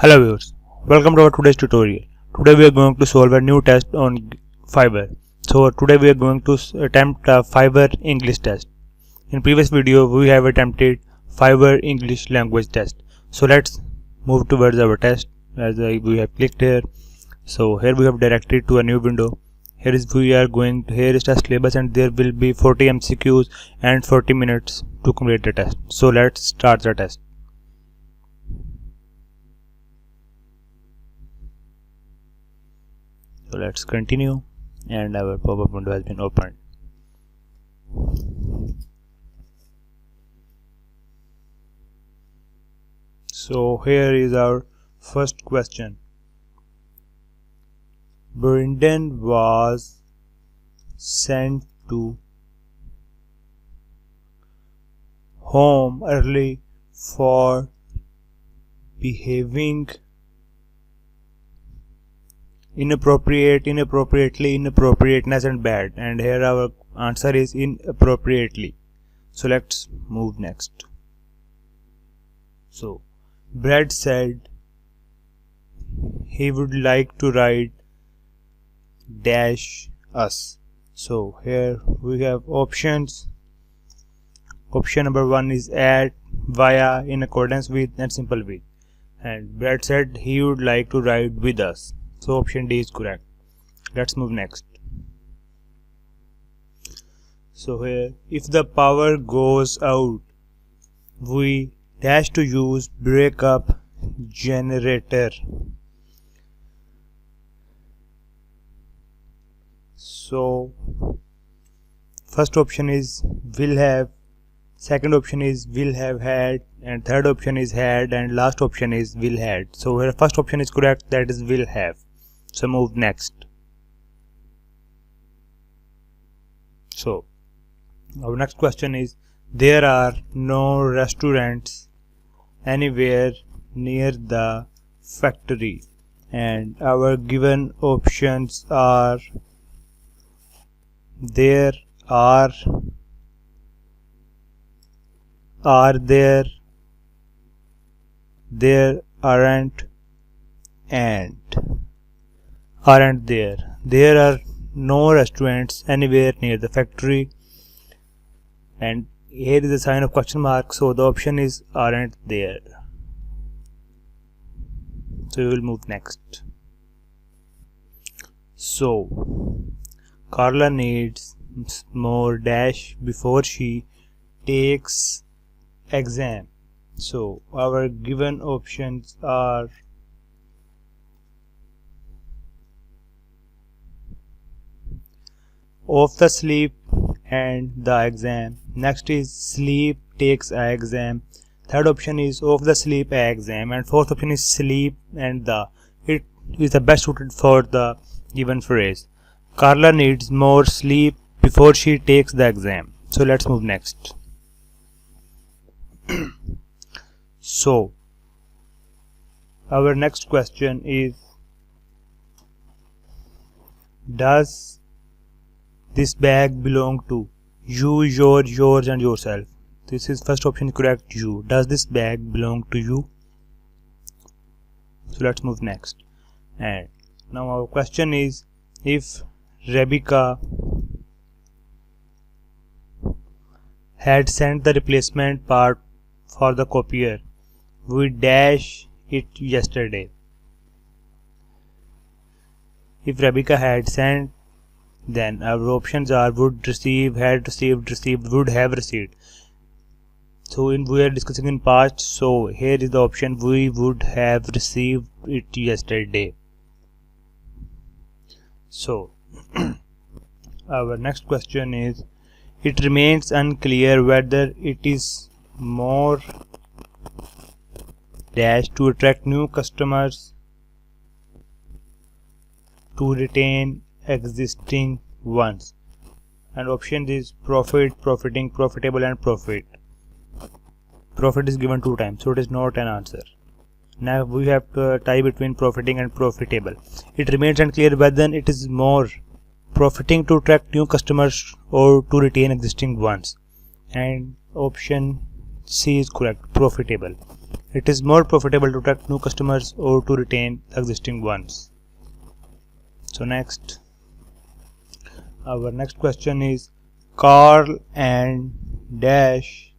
Hello viewers, welcome to our today's tutorial. Today we are going to solve a new test on Fiverr. So today we are going to attempt a Fiverr English test. In previous video we have attempted Fiverr English language test. So let's move towards our test as we have clicked here. So here we have directed to a new window. Here is test syllabus and there will be 40 MCQs and 40 minutes to complete the test. So let's start the test. So let's continue, and our pop-up window has been opened. So here is our first question. Brendan was sent to home early for behaving inappropriately, inappropriateness and bad, and here our answer is inappropriately. So let's move next. So Brad said he would like to ride dash us. So here we have options. Option number 1 is at, via, in accordance with and simple with, and Brad said he would like to ride with us. So option D is correct. Let's move next. So here, if the power goes out, we dash to use breakup generator. So first option is will have, second option is will have had, and third option is had, and last option is will had. So here first option is correct, that is will have. So move next. So our next question is, there are no restaurants anywhere near the factory, and our given options are there are there aren't, and aren't there. There are no restaurants anywhere near the factory, and here is a sign of question mark, so the option is aren't there. So we will move next. So Carla needs more dash before she takes exam. So our given options are off the sleep and the exam. Next is sleep takes a exam. Third option is off the sleep a exam, and fourth option is sleep and the. It is the best suited for the given phrase. Carla needs more sleep before she takes the exam. So let's move next. So our next question is, does this bag belong to you, yours and yourself? This is first option correct, you. Does this bag belong to you? So let's move next. And now our question is, if Rebecca had sent the replacement part for the copier, we dash it yesterday. If Rebecca had sent, then our options are would receive, had received, received, would have received. So we are discussing in past, so here is the option, we would have received it yesterday. So our next question is, it remains unclear whether it is more dash to attract new customers, to retain existing ones, and option is profit, profiting, profitable and profit. Profit is given 2 times, so it is not an answer. Now we have to tie between profiting and profitable. It remains unclear whether it is more profiting to attract new customers or to retain existing ones, and option C is correct, profitable. It is more profitable to attract new customers or to retain existing ones. So next, our next question is, Carl and Dash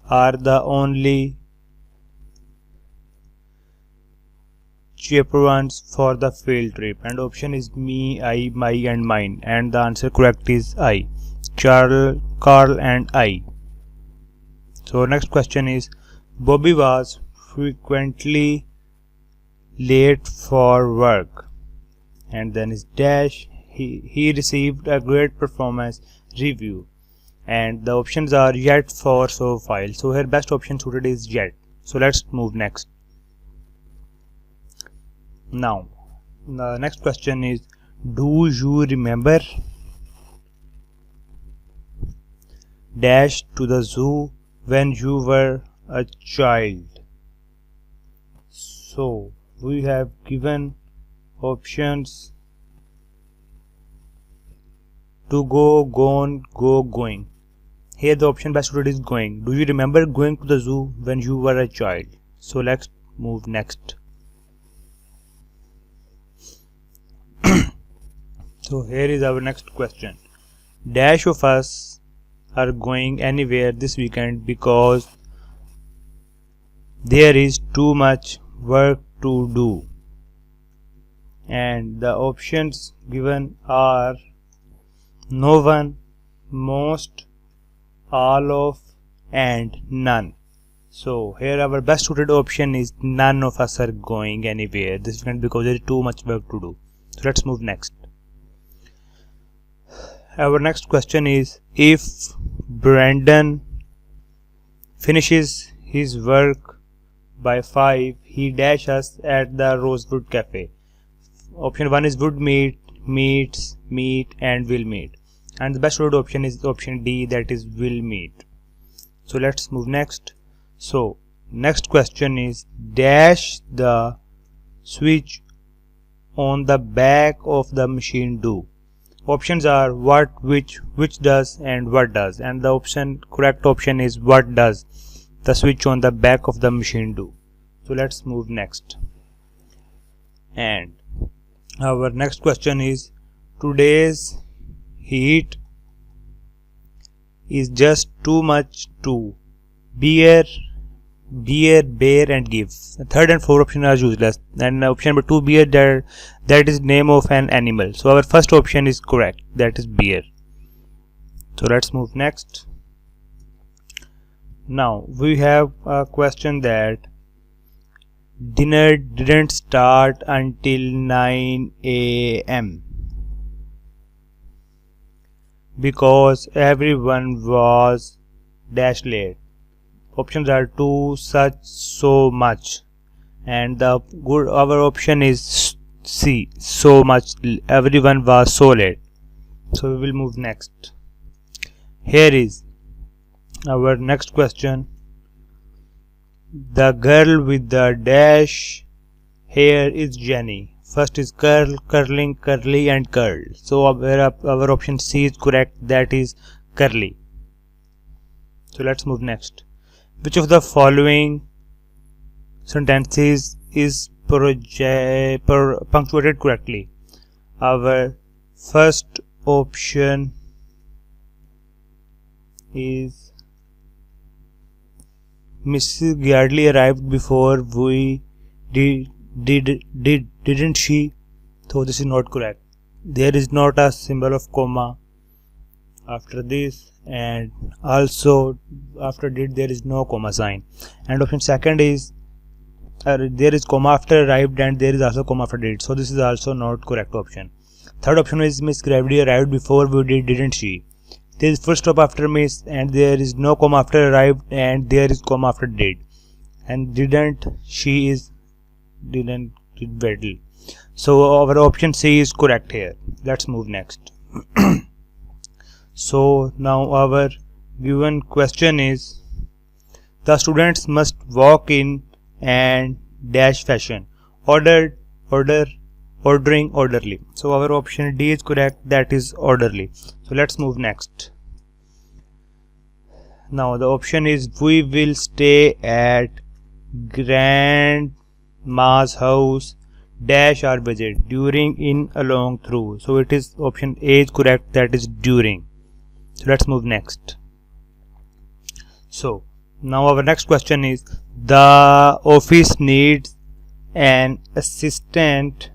are the only chaperones for the field trip, and option is me, I, my and mine, and the answer correct is I. Carl and I. So next question is, Bobby was frequently late for work, and then is Dash, he received a great performance review, and the options are yet, force or file. So here best option suited is yet. So let's move next. Now the next question is, do you remember Dash to the zoo when you were a child? So we have given options to go, gone, go, going. Here the option best suited is going. Do you remember going to the zoo when you were a child? So let's move next. So here is our next question. Dash of us are going anywhere this weekend because there is too much work to do, and the options given are no one, most, all of, and none. So here our best suited option is none of us are going anywhere this weekend because there is too much work to do. So let's move next. Our next question is, if Brandon finishes his work by 5, he dashes us at the Rosewood Cafe. Option 1 is would meet, meets, meet, and will meet, and the best suited option is option D, that is will meet. So let's move next. So next question is, dash the switch on the back of the machine do. Options are what, which does, and what does, and the correct option is what does the switch on the back of the machine do. So let's move next. And our next question is, today's heat is just too much to bear, and give. The third and fourth option are useless, and option number 2, bear, that is name of an animal. So our first option is correct, that is bear. So let's move next. Now we have a question that dinner didn't start until 9 a.m. because everyone was dash late. Options are too, such, so much, and our option is C, so much, everyone was so late. So we will move next. Here is our next question. The girl with the dash hair is Jenny. First is curl, curling, curly, and curl. So our option C is correct, that is curly. So let's move next. Which of the following sentences is punctuated correctly? Our first option is Mrs. Yardley arrived before we didn't she? So this is not correct. There is not a symbol of comma after this, and also after did there is no comma sign. And option second is there is comma after arrived, and there is also comma after did. So this is also not correct option. Third option is Miss Gravity arrived before we didn't she? There is full stop after miss, and there is no comma after arrived, and there is comma after did. And didn't she is did battle. So our option C is correct here. Let's move next. So now our given question is, the students must walk in and dash fashion, ordering, orderly. So our option D is correct, that is orderly. So let's move next. Now the option is we will stay at grandma's house dash or visit during, in, along, through. So it is option A is correct, that is during. So let's move next. So now our next question is, the office needs an assistant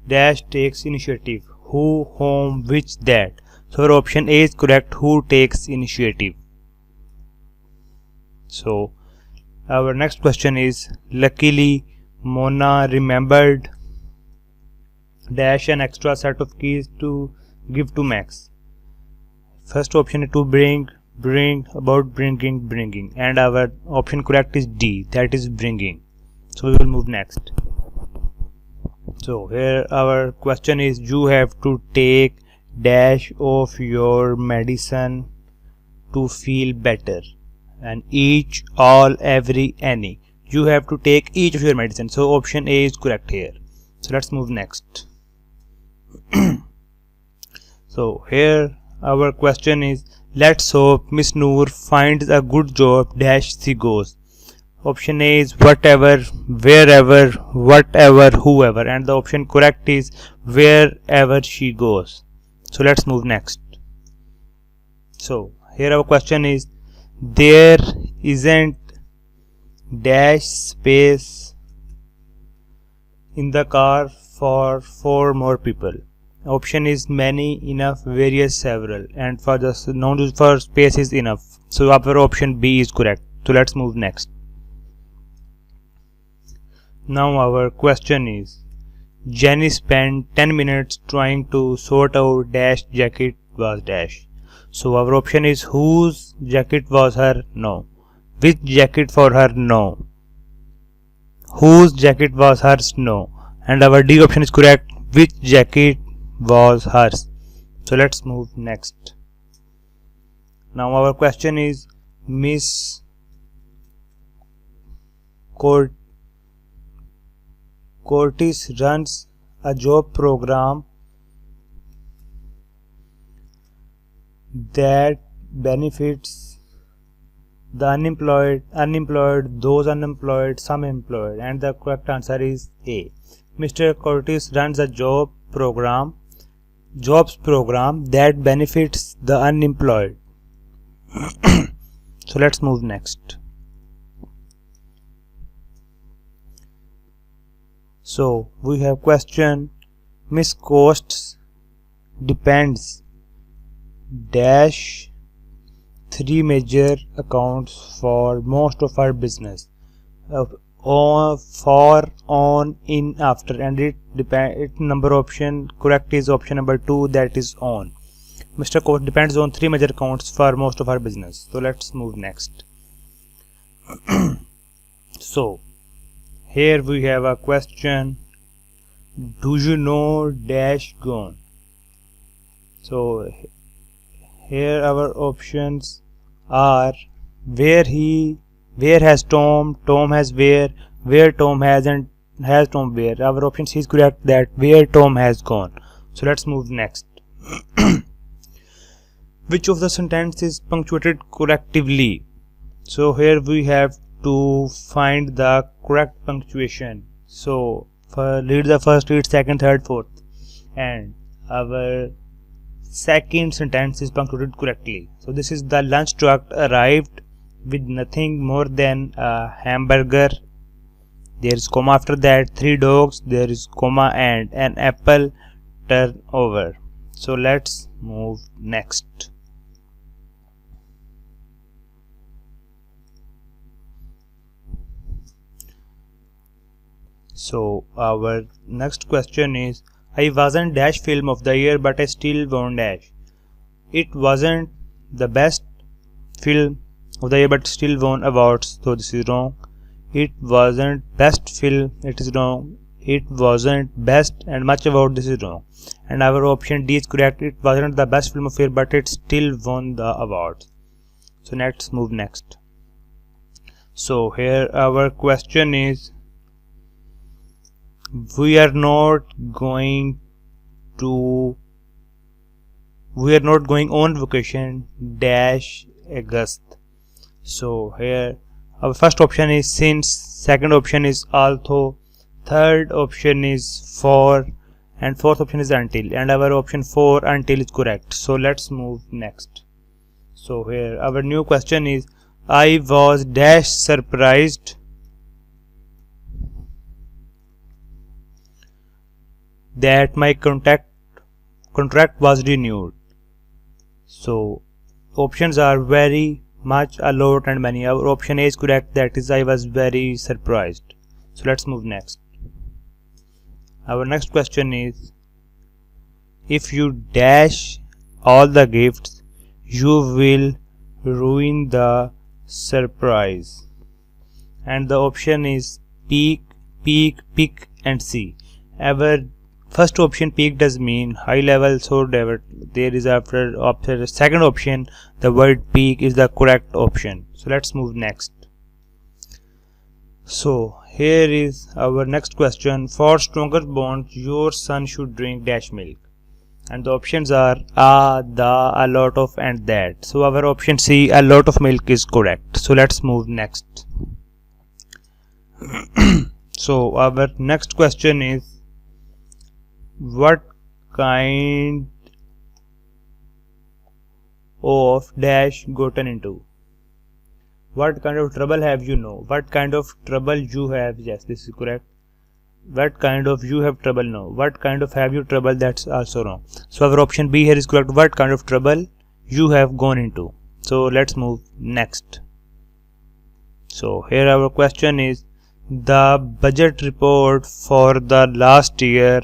dash takes initiative. Who, whom, which, that. So our option A is correct, who takes initiative. So our next question is, luckily Mona remembered dash an extra set of keys to give to Max. First option is to bring, about bringing, and our option correct is D, that is bringing. So we will move next. So here our question is, you have to take dash of your medicine to feel better, and each, all, every, any. You have to take each of your medicine. So option A is correct here. So let's move next. So here our question is, let's hope Miss Noor finds a good job dash she goes. Option A is whatever, wherever, whatever, whoever, and the option correct is wherever she goes. So let's move next. So here our question is, there isn't dash space in the car for 4 more people. Option is many, enough, various, several, and for the non for space is enough. So our option B is correct. So let's move next. Now our question is, Jenny spent 10 minutes trying to sort out dash jacket was dash. So our option is, whose jacket was her? No. Which jacket for her? No. Whose jacket was hers? No. And our D option is correct, which jacket was hers. So let's move next. Now our question is, Miss Curtis runs a job program that benefits the unemployed, those unemployed, some employed, and the correct answer is A. Mr. Curtis runs a jobs program that benefits the unemployed. So let's move next. So we have question, Miss Costs depends dash 3 major accounts for most of our business, for, on, in, after, and it number option correct is option number 2, that is on. Mr. Cost depends on 3 major accounts for most of our business. So let's move next. So here we have a question, do you know dash gone? So here our options are, where has Tom has where Tom has, and has Tom where. Our option C is correct, that where Tom has gone. So let's move next. Which of the sentences is punctuated correctly? So here we have to find the correct punctuation. So read the first, read second, third, fourth, and our second sentence is punctuated correctly. So this is, the lunch truck arrived with nothing more than a hamburger. There is comma after that, 3 dogs, there is comma, and an apple turnover. So let's move next. So our next question is, I wasn't dash film of the year but I still won dash. It wasn't the best film of the year but still won awards. So this is wrong. It wasn't best film, it is wrong. It wasn't best and much award, this is wrong. And our option D is correct. It wasn't the best film of the year but it still won the awards. So let's move next. So here our question is, we are not going on vacation dash August. So here Our first option is since, second option is although, third option is for, and fourth option is until, and our option 4 until is correct. So let's move next. So here our new question is, I was dash surprised that my contract was renewed. So options are very, much, a lot, and many. Our option A is correct, that is I was very surprised. So let's move next. Our next question is, if you dash all the gifts, you will ruin the surprise. And the option is peak, pick, and see. Our first option, peak, does mean high level, so there is after second option the word peak is the correct option. So let's move next. So here is our next question, for stronger bonds your son should drink dash milk, and the options are the, a lot of, and that. So our option C, a lot of milk, is correct. So let's move next. So our next question is, what kind of dash gotten into? What kind of trouble have you know? What kind of trouble you have? Yes, this is correct. What kind of you have trouble? No. What kind of have you trouble? That's also wrong. So our option B here is correct. What kind of trouble you have gone into? So let's move next. So here our question is, the budget report for the last year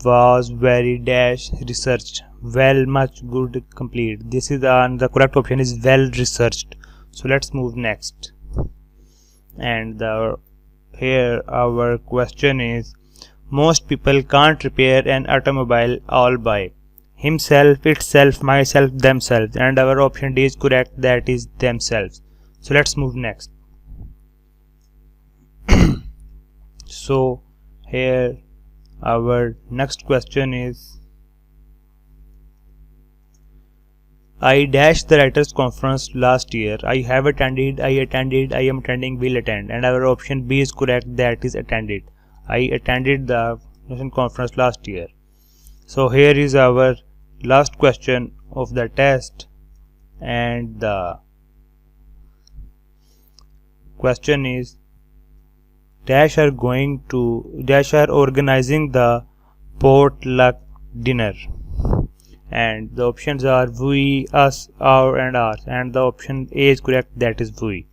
was very dash researched, well, much, good, complete. This is the correct option is well researched. So let's move next. And here our question is, most people can't repair an automobile all by himself, itself, myself, themselves, and our option D is correct, that is themselves. So let's move next. So here our next question is, I dashed the writers conference last year. I have attended, I attended, I am attending, will attend, and our option B is correct, that is attended. I attended the conference last year. So here is our last question of the test, and the question is, dash are organizing the potluck dinner, and the options are we, us, our, and ours, and the option A is correct, that is we.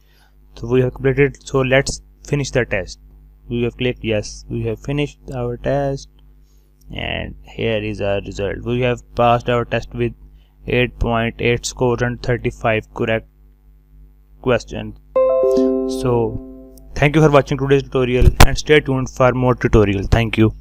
So we have completed. So let's finish the test. We have clicked yes, we have finished our test, and here is our result. We have passed our test with 8.8 score and 35 correct questions. So thank you for watching today's tutorial, and stay tuned for more tutorial. Thank you.